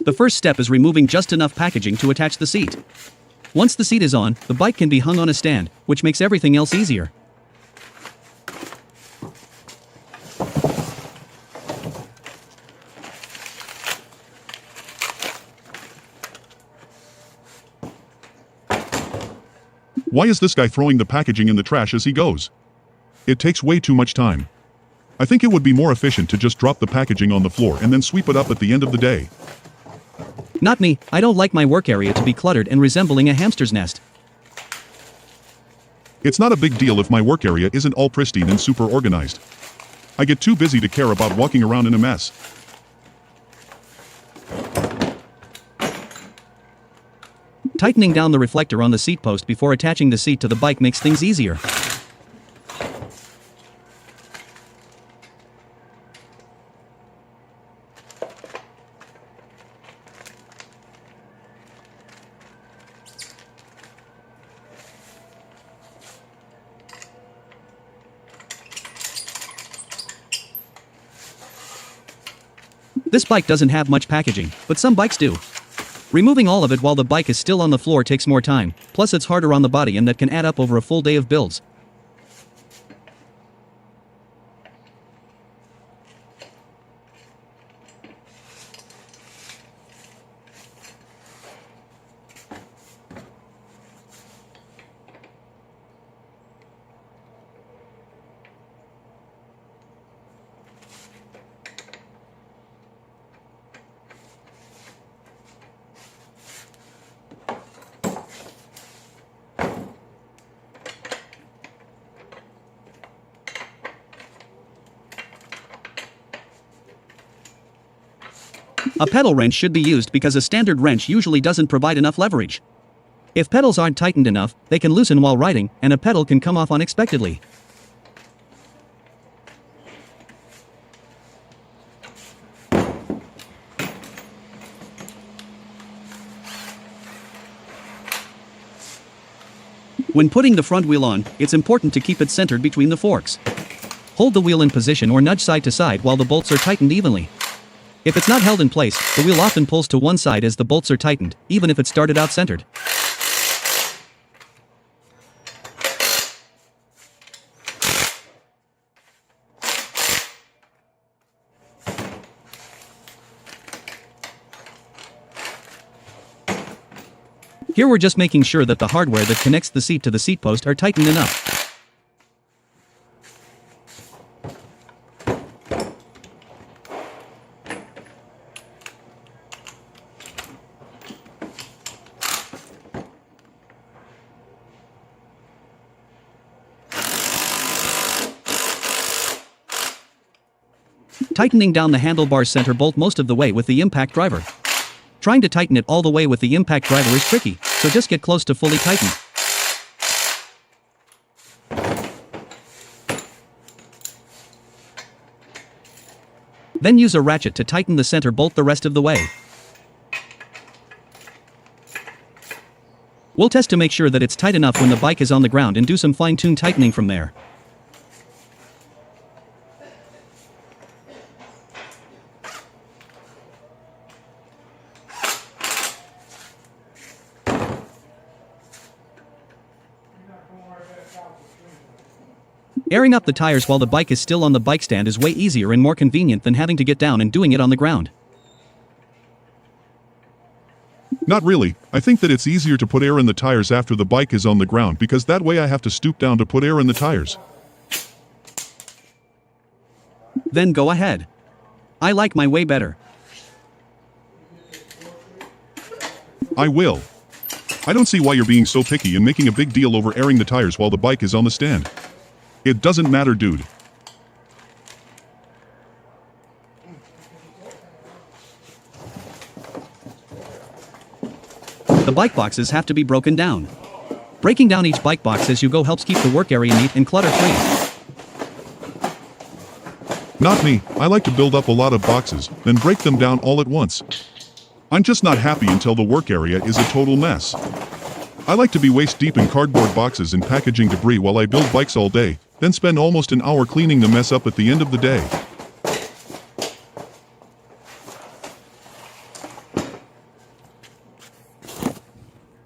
The first step is removing just enough packaging to attach the seat. Once the seat is on, the bike can be hung on a stand, which makes everything else easier. Why is this guy throwing the packaging in the trash as he goes? It takes way too much time. I think it would be more efficient to just drop the packaging on the floor and then sweep it up at the end of the day. Not me, I don't like my work area to be cluttered and resembling a hamster's nest. It's not a big deal if my work area isn't all pristine and super organized. I get too busy to care about walking around in a mess. Tightening down the reflector on the seat post before attaching the seat to the bike makes things easier. This bike doesn't have much packaging, but some bikes do. Removing all of it while the bike is still on the floor takes more time, plus it's harder on the body and that can add up over a full day of builds. A pedal wrench should be used because a standard wrench usually doesn't provide enough leverage. If pedals aren't tightened enough, they can loosen while riding, and a pedal can come off unexpectedly. When putting the front wheel on, it's important to keep it centered between the forks. Hold the wheel in position or nudge side to side while the bolts are tightened evenly. If it's not held in place, the wheel often pulls to one side as the bolts are tightened, even if it started out centered. Here we're just making sure that the hardware that connects the seat to the seat post are tightened enough. Tightening down the handlebar's center bolt most of the way with the impact driver. Trying to tighten it all the way with the impact driver is tricky, so just get close to fully tightened. Then use a ratchet to tighten the center bolt the rest of the way. We'll test to make sure that it's tight enough when the bike is on the ground and do some fine-tune tightening from there. Airing up the tires while the bike is still on the bike stand is way easier and more convenient than having to get down and doing it on the ground. Not really. I think that it's easier to put air in the tires after the bike is on the ground because that way I have to stoop down to put air in the tires. Then go ahead. I like my way better. I will. I don't see why you're being so picky and making a big deal over airing the tires while the bike is on the stand. It doesn't matter, dude. The bike boxes have to be broken down. Breaking down each bike box as you go helps keep the work area neat and clutter-free. Not me. I like to build up a lot of boxes, then break them down all at once. I'm just not happy until the work area is a total mess. I like to be waist-deep in cardboard boxes and packaging debris while I build bikes all day, then spend almost an hour cleaning the mess up at the end of the day.